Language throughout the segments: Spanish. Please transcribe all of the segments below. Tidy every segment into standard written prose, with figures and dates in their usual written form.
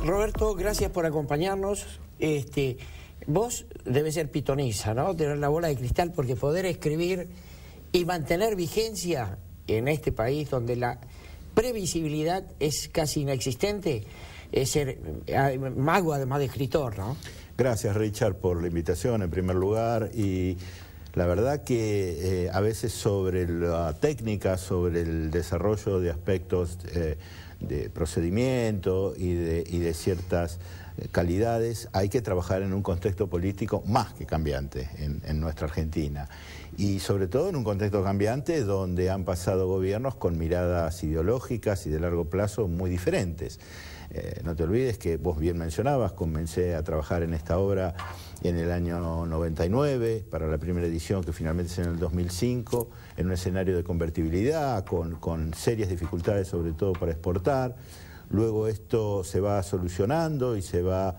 Roberto, gracias por acompañarnos. Vos debes ser pitoniza, ¿no? Tener la bola de cristal, porque poder escribir y mantener vigencia en este país donde la previsibilidad es casi inexistente, es ser mago además de escritor, ¿no? Gracias, Richard, por la invitación en primer lugar, y la verdad que a veces sobre la técnica, sobre el desarrollo de aspectos de procedimiento y de ciertas calidades, hay que trabajar en un contexto político más que cambiante en nuestra Argentina. Y sobre todo en un contexto cambiante donde han pasado gobiernos con miradas ideológicas y de largo plazo muy diferentes. No te olvides que vos bien mencionabas, comencé a trabajar en esta obra en el año 99, para la primera edición que finalmente es en el 2005, en un escenario de convertibilidad, con serias dificultades sobre todo para exportar. Luego esto se va solucionando y se va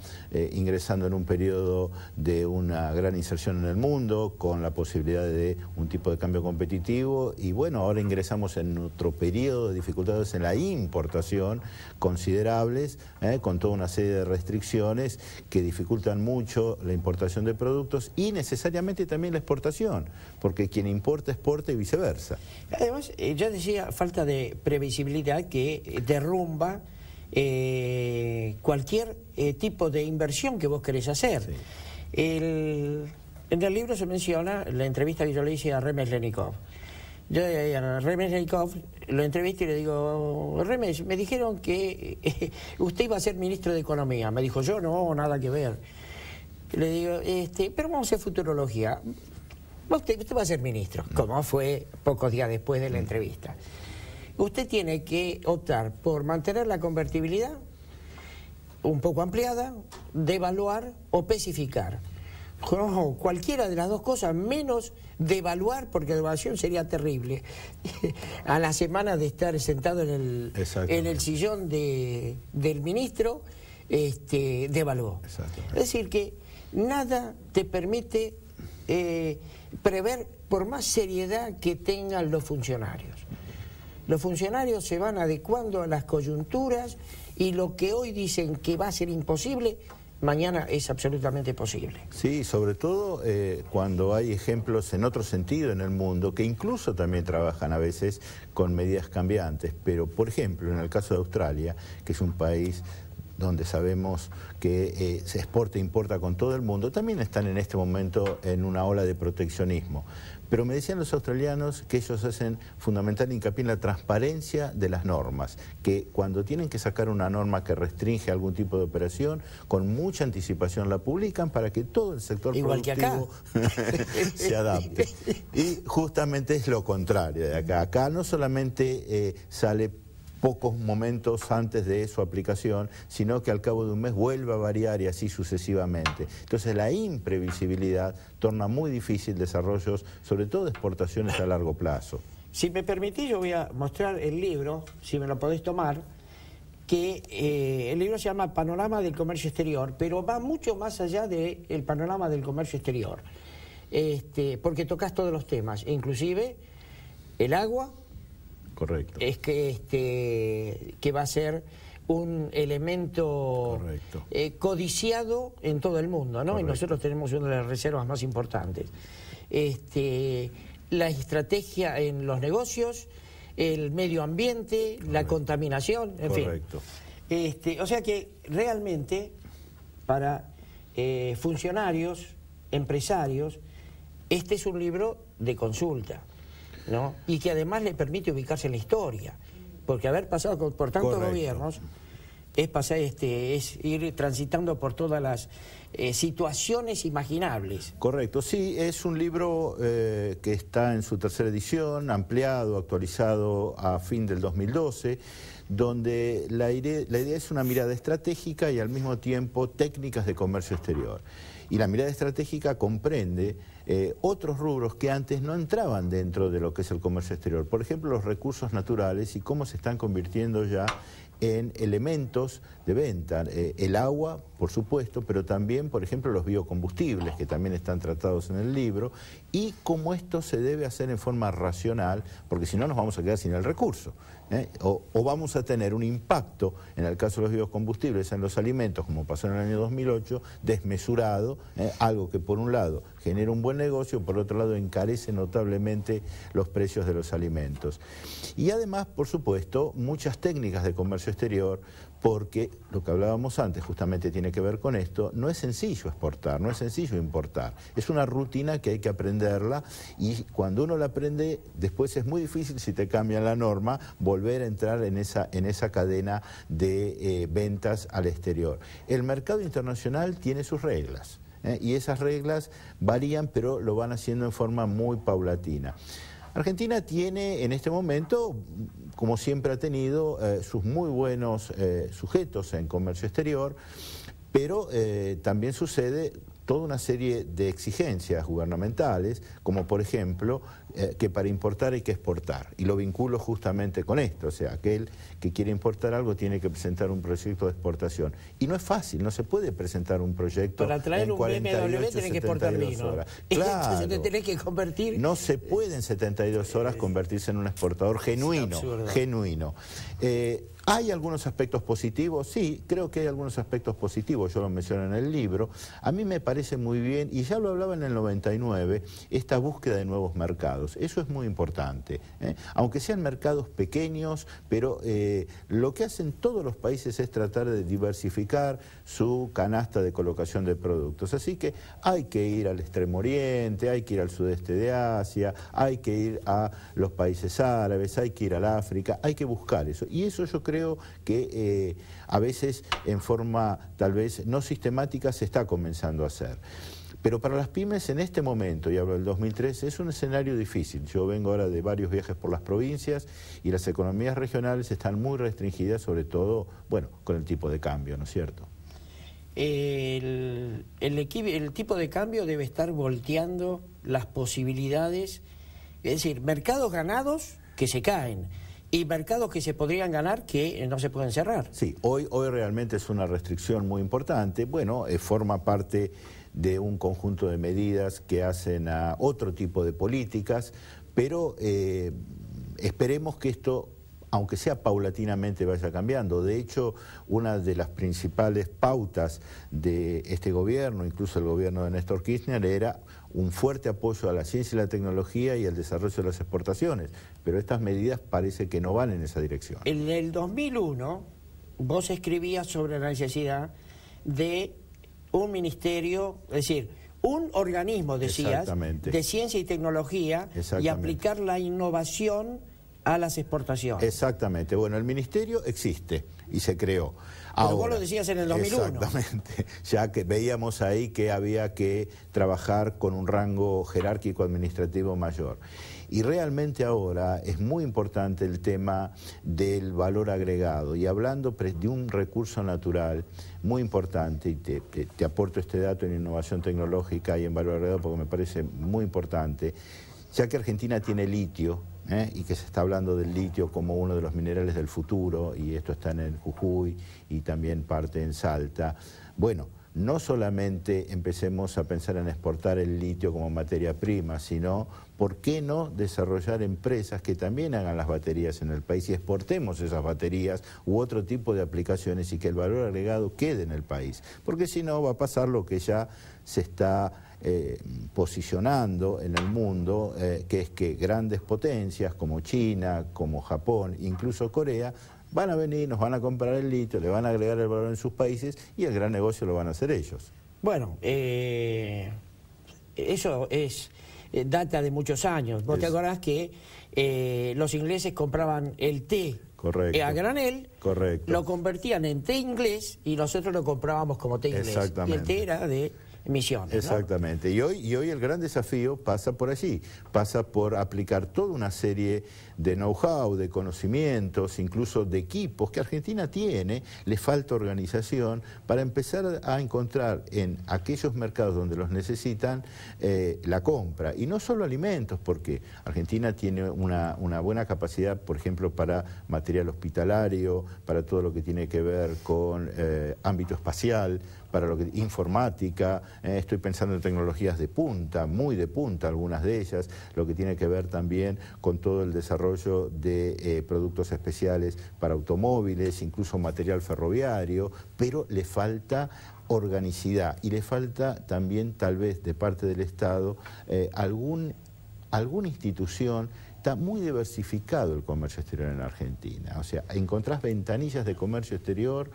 ingresando en un periodo de una gran inserción en el mundo, con la posibilidad de un tipo de cambio competitivo, y bueno, ahora ingresamos en otro periodo de dificultades en la importación considerables, con toda una serie de restricciones que dificultan mucho la importación de productos y necesariamente también la exportación, porque quien importa exporta y viceversa. Además, ya decía, falta de previsibilidad que derrumba cualquier tipo de inversión que vos querés hacer. Sí. En el libro se menciona la entrevista que yo le hice a Remeslenikov. Yo a Remeslenikov lo entrevisté y le digo: Remes, me dijeron que usted iba a ser ministro de Economía. Me dijo: yo no, nada que ver. Le digo, pero vamos a hacer futurología. Usted va a ser ministro, como fue pocos días después de la entrevista. Usted tiene que optar por mantener la convertibilidad un poco ampliada, devaluar o especificar. No, cualquiera de las dos cosas, menos devaluar, porque devaluación sería terrible. A la semana de estar sentado en el sillón del ministro, devaluó. Es decir, que nada te permite prever, por más seriedad que tengan los funcionarios. Los funcionarios se van adecuando a las coyunturas y lo que hoy dicen que va a ser imposible, mañana es absolutamente posible. Sí, sobre todo cuando hay ejemplos en otro sentido en el mundo, que incluso también trabajan a veces con medidas cambiantes. Pero, por ejemplo, en el caso de Australia, que es un país donde sabemos que se exporta e importa con todo el mundo, también están en este momento en una ola de proteccionismo. Pero me decían los australianos que ellos hacen fundamental hincapié en la transparencia de las normas, que cuando tienen que sacar una norma que restringe algún tipo de operación, con mucha anticipación la publican para que todo el sector productivo se adapte. Y justamente es lo contrario de acá. Acá no solamente sale pocos momentos antes de su aplicación, sino que al cabo de un mes vuelve a variar y así sucesivamente. Entonces la imprevisibilidad torna muy difícil desarrollos, sobre todo de exportaciones a largo plazo. Si me permitís, yo voy a mostrar el libro, si me lo podés tomar, que el libro se llama Panorama del Comercio Exterior, pero va mucho más allá del panorama del comercio exterior, porque tocas todos los temas, inclusive el agua. Correcto. Es que va a ser un elemento codiciado en todo el mundo, ¿no? Correcto. Y nosotros tenemos una de las reservas más importantes. La estrategia en los negocios, el medio ambiente, correcto, la contaminación, en correcto, fin. O sea que realmente para funcionarios, empresarios, este es un libro de consulta, ¿no? Y que además le permite ubicarse en la historia, porque haber pasado por tantos correcto gobiernos es ir transitando por todas las situaciones imaginables. Correcto, sí, es un libro que está en su tercera edición, ampliado, actualizado a fin del 2012, donde la idea es una mirada estratégica y al mismo tiempo técnicas de comercio exterior. Y la mirada estratégica comprende otros rubros que antes no entraban dentro de lo que es el comercio exterior. Por ejemplo, los recursos naturales y cómo se están convirtiendo ya en elementos de venta. El agua, por supuesto, pero también también, por ejemplo, los biocombustibles, que también están tratados en el libro, y cómo esto se debe hacer en forma racional, porque si no nos vamos a quedar sin el recurso, o vamos a tener un impacto, en el caso de los biocombustibles, en los alimentos, como pasó en el año 2008, desmesurado, algo que por un lado genera un buen negocio, por otro lado encarece notablemente los precios de los alimentos. Y además, por supuesto, muchas técnicas de comercio exterior, porque lo que hablábamos antes justamente tiene que ver con esto. No es sencillo exportar, no es sencillo importar, es una rutina que hay que aprenderla, y cuando uno la aprende, después es muy difícil, si te cambian la norma, volver a entrar en esa cadena de ventas al exterior. El mercado internacional tiene sus reglas, y esas reglas varían, pero lo van haciendo en forma muy paulatina. Argentina tiene en este momento, como siempre ha tenido, sus muy buenos sujetos en comercio exterior, pero también sucede toda una serie de exigencias gubernamentales, como por ejemplo que para importar hay que exportar, y lo vinculo justamente con esto, o sea, aquel que quiere importar algo tiene que presentar un proyecto de exportación, y no es fácil, no se puede presentar un proyecto para traer en 48, un BMW tenés que exportar vino, horas. Claro, entonces te Claro, tenés que convertir. no se puede en 72 horas convertirse en un exportador genuino, genuino. ¿Hay algunos aspectos positivos? Sí, creo que hay algunos aspectos positivos, yo lo menciono en el libro. A mí me parece muy bien, y ya lo hablaba en el 99, esta búsqueda de nuevos mercados. Eso es muy importante, aunque sean mercados pequeños, pero lo que hacen todos los países es tratar de diversificar su canasta de colocación de productos. Así que hay que ir al Extremo Oriente, hay que ir al sudeste de Asia, hay que ir a los países árabes, hay que ir al África, hay que buscar eso. Y eso yo creo que a veces en forma tal vez no sistemática se está comenzando a hacer. Pero para las pymes en este momento, y hablo del 2013, es un escenario difícil. Yo vengo ahora de varios viajes por las provincias y las economías regionales están muy restringidas, sobre todo, bueno, con el tipo de cambio, ¿no es cierto? El tipo de cambio debe estar volteando las posibilidades, es decir, mercados ganados que se caen, y mercados que se podrían ganar que no se pueden cerrar. Sí, hoy realmente es una restricción muy importante. Bueno, forma parte de un conjunto de medidas que hacen a otro tipo de políticas, pero esperemos que esto, aunque sea paulatinamente, vaya cambiando. De hecho, una de las principales pautas de este gobierno, incluso el gobierno de Néstor Kirchner, era un fuerte apoyo a la ciencia y la tecnología y al desarrollo de las exportaciones, pero estas medidas parece que no van en esa dirección. En el 2001, vos escribías sobre la necesidad de un ministerio, es decir, un organismo, decías, de ciencia y tecnología, y aplicar la innovación a las exportaciones. Exactamente. Bueno, el ministerio existe y se creó. Pero vos lo decías en el 2001. Exactamente. Ya que veíamos ahí que había que trabajar con un rango jerárquico administrativo mayor. Y realmente ahora es muy importante el tema del valor agregado. Y hablando de un recurso natural muy importante, y te aporto este dato en innovación tecnológica y en valor agregado porque me parece muy importante, ya que Argentina tiene litio, y que se está hablando del litio como uno de los minerales del futuro, y esto está en el Jujuy y también parte en Salta. Bueno, no solamente empecemos a pensar en exportar el litio como materia prima, sino ¿por qué no desarrollar empresas que también hagan las baterías en el país y exportemos esas baterías u otro tipo de aplicaciones y que el valor agregado quede en el país? Porque si no va a pasar lo que ya se está posicionando en el mundo, que es que grandes potencias como China, como Japón, incluso Corea, van a venir, nos van a comprar el litio, le van a agregar el valor en sus países y el gran negocio lo van a hacer ellos. Bueno, eso es data de muchos años. Vos te acordás que los ingleses compraban el té a granel, lo convertían en té inglés y nosotros lo comprábamos como té inglés. Y el té era de misiones, exactamente, ¿no? Y hoy el gran desafío pasa por allí, pasa por aplicar toda una serie de know-how, de conocimientos, incluso de equipos que Argentina tiene, le falta organización para empezar a encontrar en aquellos mercados donde los necesitan la compra, y no solo alimentos, porque Argentina tiene una buena capacidad, por ejemplo, para material hospitalario, para todo lo que tiene que ver con ámbito espacial, para lo que informática, estoy pensando en tecnologías de punta, muy de punta algunas de ellas, lo que tiene que ver también con todo el desarrollo de productos especiales para automóviles, incluso material ferroviario, pero le falta organicidad y le falta también tal vez de parte del Estado alguna institución. Está muy diversificado el comercio exterior en Argentina, o sea, encontrás ventanillas de comercio exterior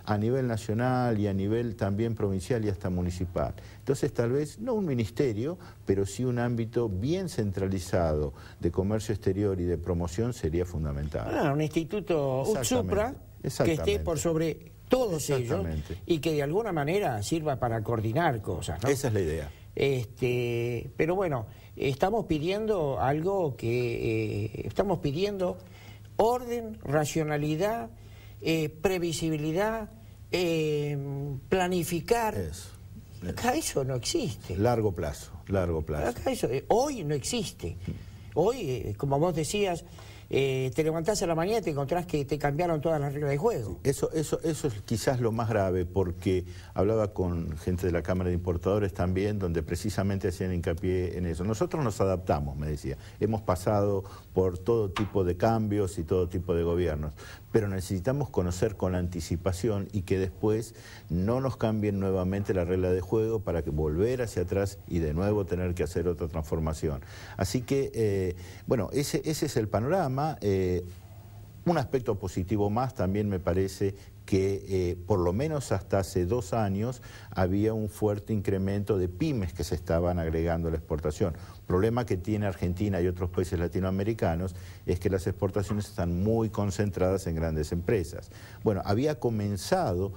a nivel nacional y a nivel también provincial y hasta municipal. Entonces tal vez, no un ministerio, pero sí un ámbito bien centralizado de comercio exterior y de promoción sería fundamental. Un instituto UTSUPRA que esté por sobre todos ellos y que de alguna manera sirva para coordinar cosas, ¿no? Esa es la idea. Pero bueno, estamos pidiendo algo que... estamos pidiendo orden, racionalidad, previsibilidad, planificar. Acá eso no existe. Largo plazo, largo plazo. Acá eso, hoy no existe. Hoy, como vos decías, te levantás a la mañana y te encontrás que te cambiaron todas las reglas de juego. Eso es quizás lo más grave, porque hablaba con gente de la Cámara de Importadores también, donde precisamente hacían hincapié en eso. Nosotros nos adaptamos, me decía. Hemos pasado por todo tipo de cambios y todo tipo de gobiernos, pero necesitamos conocer con anticipación y que después no nos cambien nuevamente la regla de juego para que volver hacia atrás y de nuevo tener que hacer otra transformación. Así que, bueno, ese es el panorama. Un aspecto positivo más también me parece que por lo menos hasta hace 2 años había un fuerte incremento de pymes que se estaban agregando a la exportación. Problema que tiene Argentina y otros países latinoamericanos es que las exportaciones están muy concentradas en grandes empresas. Bueno, había comenzado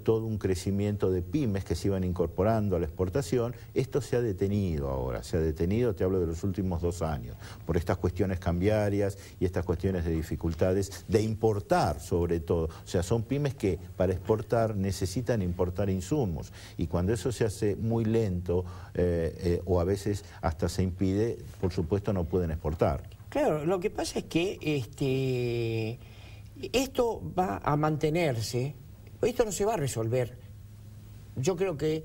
todo un crecimiento de pymes que se iban incorporando a la exportación. Esto se ha detenido ahora, se ha detenido, te hablo de los últimos 2 años, por estas cuestiones cambiarias y estas cuestiones de dificultades de importar sobre todo. O sea, son pymes que para exportar necesitan importar insumos y cuando eso se hace muy lento o a veces hasta se impide, por supuesto no pueden exportar. Claro, lo que pasa es que esto va a mantenerse, esto no se va a resolver. Yo creo que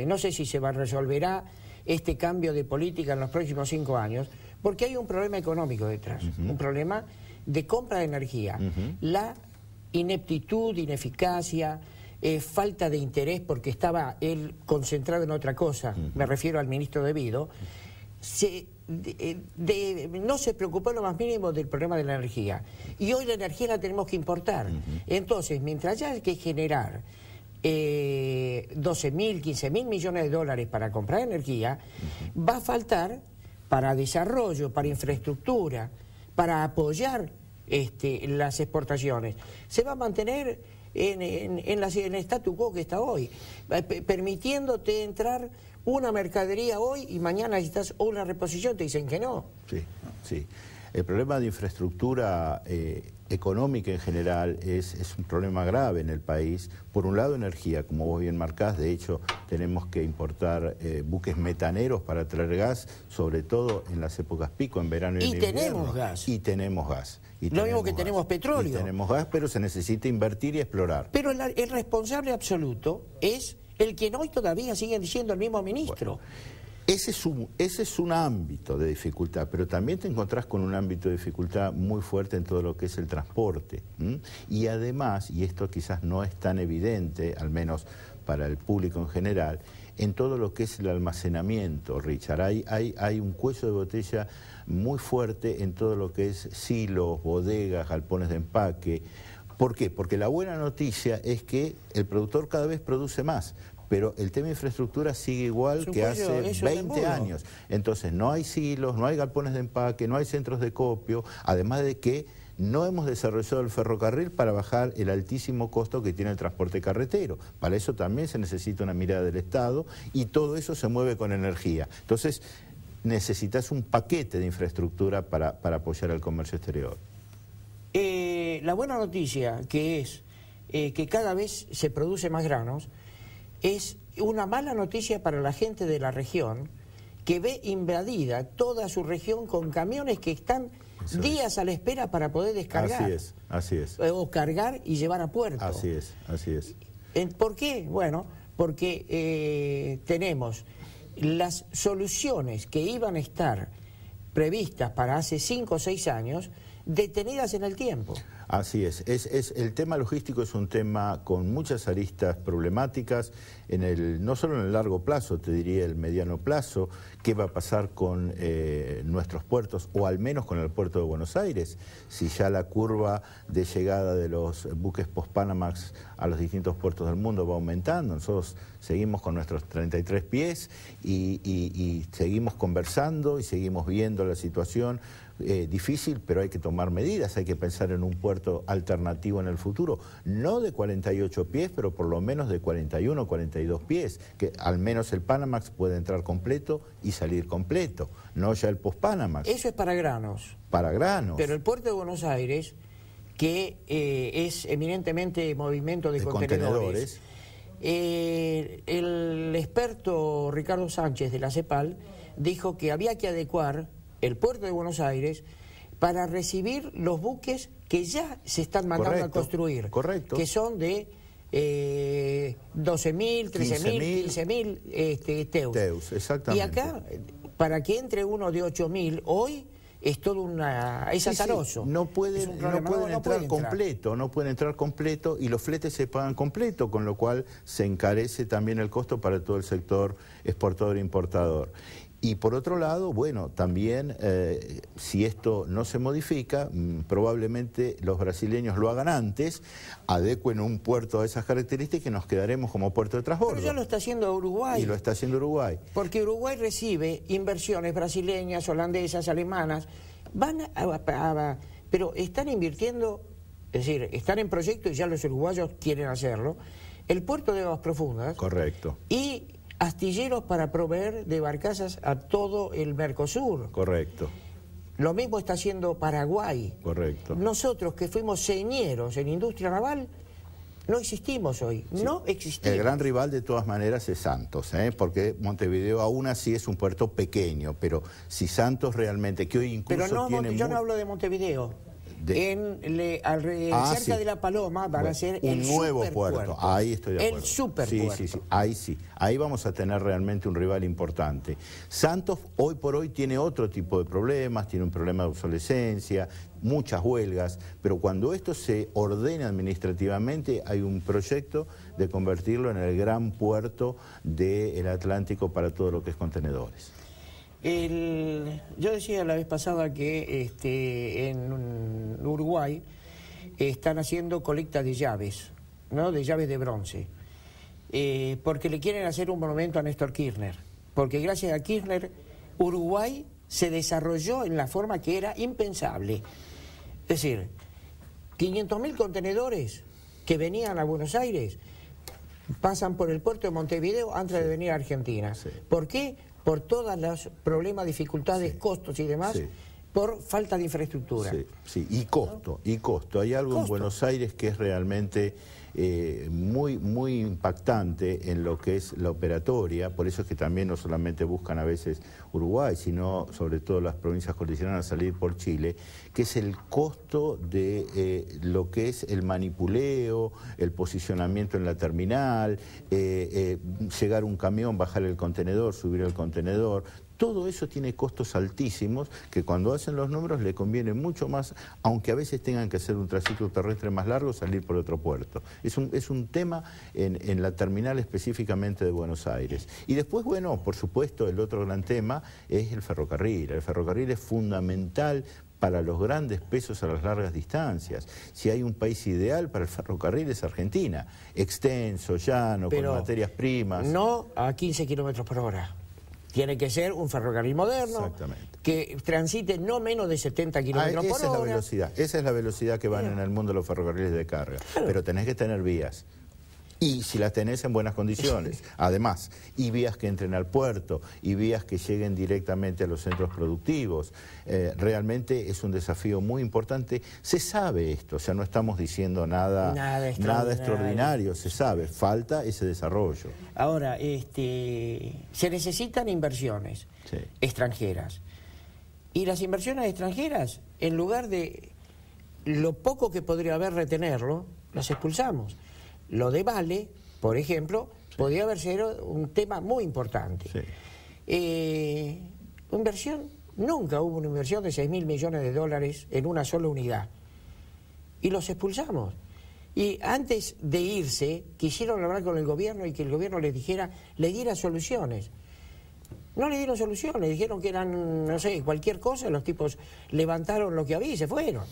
no sé si se resolverá este cambio de política en los próximos 5 años, porque hay un problema económico detrás, un problema de compra de energía. La ineptitud, ineficacia, falta de interés porque estaba él concentrado en otra cosa, me refiero al ministro De Vido, no se preocupó lo más mínimo del problema de la energía. Y hoy la energía la tenemos que importar. Entonces, mientras ya hay que generar 12.000, 15.000 millones de dólares para comprar energía, va a faltar para desarrollo, para infraestructura, para apoyar las exportaciones. Se va a mantener en el statu quo que está hoy, permitiéndote entrar una mercadería hoy y mañana necesitas una reposición, te dicen que no. Sí, sí. El problema de infraestructura económica en general es un problema grave en el país. Por un lado, energía, como vos bien marcás, de hecho tenemos que importar buques metaneros para traer gas, sobre todo en las épocas pico, en verano y en invierno. Tenemos gas. Y tenemos gas. Lo mismo que tenemos petróleo. Y tenemos gas, pero se necesita invertir y explorar. Pero el responsable absoluto es el que hoy todavía sigue diciendo el mismo ministro. Bueno, ese es un ámbito de dificultad, pero también te encontrás con un ámbito de dificultad muy fuerte en todo lo que es el transporte. Y además, y esto quizás no es tan evidente, al menos para el público en general, en todo lo que es el almacenamiento, Richard. Hay un cuello de botella muy fuerte en todo lo que es silos, bodegas, galpones de empaque. ¿Por qué? Porque la buena noticia es que el productor cada vez produce más, pero el tema de infraestructura sigue igual que hace 20 años. Entonces no hay silos, no hay galpones de empaque, no hay centros de copio, además de que no hemos desarrollado el ferrocarril para bajar el altísimo costo que tiene el transporte carretero. Para eso también se necesita una mirada del Estado y todo eso se mueve con energía. Entonces necesitas un paquete de infraestructura para apoyar al comercio exterior. La buena noticia que es que cada vez se produce más granos es una mala noticia para la gente de la región que ve invadida toda su región con camiones que están días a la espera para poder descargar. Así es. O cargar y llevar a puerto. Así es. ¿Por qué? Bueno, porque tenemos las soluciones que iban a estar previstas para hace 5 o 6 años detenidas en el tiempo. Así es. El tema logístico es un tema con muchas aristas problemáticas, no solo en el largo plazo, te diría el mediano plazo. ¿Qué va a pasar con nuestros puertos, o al menos con el puerto de Buenos Aires? Si ya la curva de llegada de los buques post-Panamax a los distintos puertos del mundo va aumentando. Nosotros seguimos con nuestros 33 pies y seguimos conversando y seguimos viendo la situación. Difícil, pero hay que tomar medidas, hay que pensar en un puerto alternativo en el futuro, no de 48 pies, pero por lo menos de 41 o 42 pies, que al menos el Panamax puede entrar completo y salir completo, no ya el post-Panamax. Eso es para granos. Para granos. Pero el puerto de Buenos Aires, que es eminentemente movimiento de contenedores, el experto Ricardo Sánchez de la CEPAL dijo que había que adecuar el puerto de Buenos Aires para recibir los buques que ya se están mandando a construir, que son de 12.000, 13.000, 15.000 teus. Exactamente. Y acá, para que entre uno de 8.000, hoy es todo es azaroso. No pueden entrar completo y los fletes se pagan completo, con lo cual se encarece también el costo para todo el sector exportador-importador. Y por otro lado, bueno, también si esto no se modifica, probablemente los brasileños lo hagan antes, adecuen un puerto a esas características y nos quedaremos como puerto de transbordo. Pero ya lo está haciendo Uruguay. Y lo está haciendo Uruguay. Porque Uruguay recibe inversiones brasileñas, holandesas, alemanas, pero están invirtiendo, es decir, están en proyectos y ya los uruguayos quieren hacerlo, el puerto de Aguas Profundas. Correcto. Y astilleros para proveer de barcazas a todo el Mercosur. Correcto. Lo mismo está haciendo Paraguay. Correcto. Nosotros que fuimos señeros en industria naval, no existimos hoy, sí. No existimos. El gran rival de todas maneras es Santos, porque Montevideo aún así es un puerto pequeño, pero si Santos realmente, que hoy incluso pero no, tiene... yo no hablo de Montevideo. Cerca de La Paloma van a ser un nuevo puerto. Ahí estoy de acuerdo. El superpuerto. Sí. Ahí vamos a tener realmente un rival importante. Santos hoy por hoy tiene otro tipo de problemas, tiene un problema de obsolescencia, muchas huelgas, pero cuando esto se ordena administrativamente hay un proyecto de convertirlo en el gran puerto del Atlántico para todo lo que es contenedores. Yo decía la vez pasada que en Uruguay están haciendo colecta de llaves, ¿no? De llaves de bronce, porque le quieren hacer un monumento a Néstor Kirchner, porque gracias a Kirchner Uruguay se desarrolló en la forma que era impensable. Es decir, 500.000 contenedores que venían a Buenos Aires pasan por el puerto de Montevideo antes de venir a Argentina. Sí. ¿Por qué? Por todos los problemas, dificultades, costos y demás, por falta de infraestructura. Sí, y costo, ¿no? Hay algo en Buenos Aires que es realmente muy impactante en lo que es la operatoria, por eso es que también no solamente buscan a veces Uruguay, sino sobre todo las provincias cordilleranas salir por Chile, que es el costo de lo que es el manipuleo, el posicionamiento en la terminal, llegar un camión, bajar el contenedor, subir el contenedor. Todo eso tiene costos altísimos que cuando hacen los números le conviene mucho más, aunque a veces tengan que hacer un trayecto terrestre más largo, salir por otro puerto. Es un tema en la terminal específicamente de Buenos Aires. Y después, bueno, por supuesto, el otro gran tema es el ferrocarril. El ferrocarril es fundamental para los grandes pesos a las largas distancias. Si hay un país ideal para el ferrocarril es Argentina. Extenso, llano, con materias primas. No a 15 kilómetros por hora. Tiene que ser un ferrocarril moderno, que transite no menos de 70 kilómetros por hora. Esa es la velocidad que van en el mundo los ferrocarriles de carga. Claro. Pero tenés que tener vías. Y si las tenés en buenas condiciones, además, y vías que entren al puerto, y vías que lleguen directamente a los centros productivos. Realmente es un desafío muy importante. Se sabe esto, o sea, no estamos diciendo nada extraordinario, se sabe, falta ese desarrollo. Ahora, se necesitan inversiones extranjeras. Y las inversiones extranjeras, en lugar de lo poco que podría haber retenerlo, las expulsamos. Lo de Vale por ejemplo, podría haber sido un tema muy importante. Sí. Inversión, nunca hubo una inversión de 6.000 millones de dólares en una sola unidad. Y los expulsamos. Y antes de irse, quisieron hablar con el gobierno y que el gobierno les diera soluciones. No le dieron soluciones, dijeron que eran, no sé, cualquier cosa, los tipos levantaron lo que había y se fueron.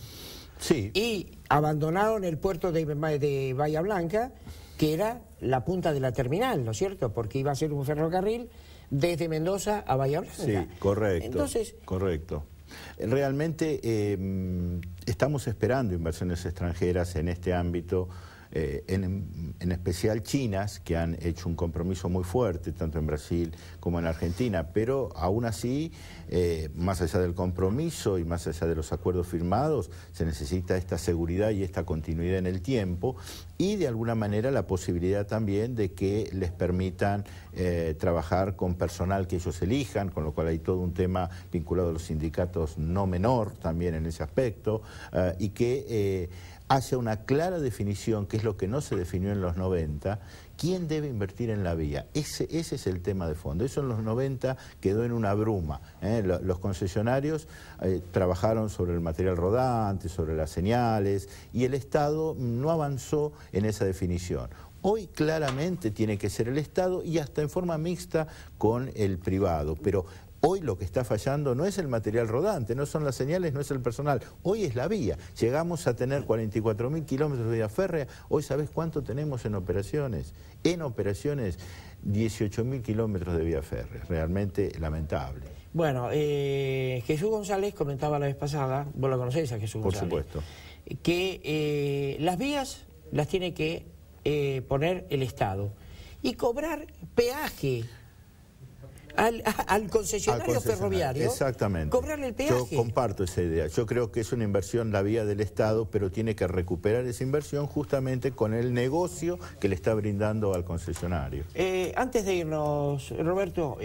Sí. Y abandonaron el puerto de Bahía Blanca, que era la punta de la terminal, ¿no es cierto? Porque iba a ser un ferrocarril desde Mendoza a Bahía Blanca. Sí, correcto. Entonces, correcto. Realmente estamos esperando inversiones extranjeras en este ámbito, en especial chinas, que han hecho un compromiso muy fuerte, tanto en Brasil como en Argentina, pero aún así, más allá del compromiso y más allá de los acuerdos firmados, se necesita esta seguridad y esta continuidad en el tiempo y de alguna manera la posibilidad también de que les permitan trabajar con personal que ellos elijan, con lo cual hay todo un tema vinculado a los sindicatos no menor también en ese aspecto, y que haya una clara definición, que es lo que no se definió en los 90, quién debe invertir en la vía. Ese es el tema de fondo. Eso en los 90 quedó en una bruma. Los concesionarios trabajaron sobre el material rodante, sobre las señales, y el Estado no avanzó en esa definición. Hoy claramente tiene que ser el Estado y hasta en forma mixta con el privado, pero hoy lo que está fallando no es el material rodante, no son las señales, no es el personal, hoy es la vía. Llegamos a tener 44.000 kilómetros de vía férrea, hoy ¿sabés cuánto tenemos en operaciones? En operaciones 18.000 kilómetros de vía férrea, realmente lamentable. Bueno, Jesús González comentaba la vez pasada, vos lo conocés a Jesús González. Por supuesto. Que las vías las tiene que poner el Estado y cobrar peaje al concesionario ferroviario. Exactamente. Cobrarle el peaje. Yo comparto esa idea. Yo creo que es una inversión la vía del Estado, pero tiene que recuperar esa inversión justamente con el negocio que le está brindando al concesionario. Antes de irnos, Roberto,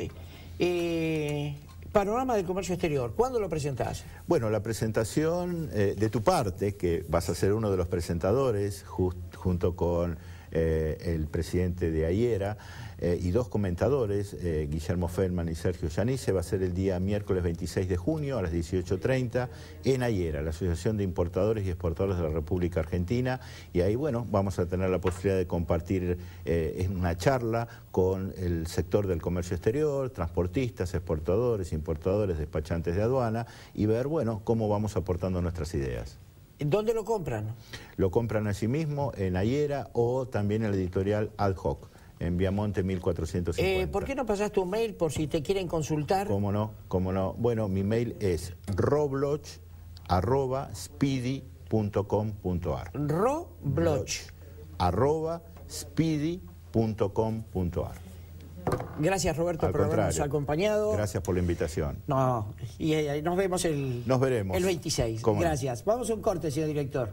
panorama del comercio exterior, ¿cuándo lo presentás? Bueno, la presentación de tu parte, que vas a ser uno de los presentadores junto con el presidente de AIERA y dos comentadores, Guillermo Feldman y Sergio Yanice, va a ser el día miércoles 26 de junio a las 18:30 en AIERA, la Asociación de Importadores y Exportadores de la República Argentina, y ahí, bueno, vamos a tener la posibilidad de compartir una charla con el sector del comercio exterior, transportistas, exportadores, importadores, despachantes de aduana, y ver, bueno, cómo vamos aportando nuestras ideas. ¿Dónde lo compran? Lo compran allí mismo, en AIERA, o también en la editorial Ad Hoc, en Viamonte 1450. ¿Por qué no pasás tu mail por si te quieren consultar? ¿Cómo no? ¿Cómo no? Bueno, mi mail es robloch@speedy.com.ar. Robloch@speedy.com.ar. Gracias, Roberto, por habernos acompañado. Gracias por la invitación. No, y nos vemos el 26. ¿Cómo no? Gracias. Vamos a un corte, señor director.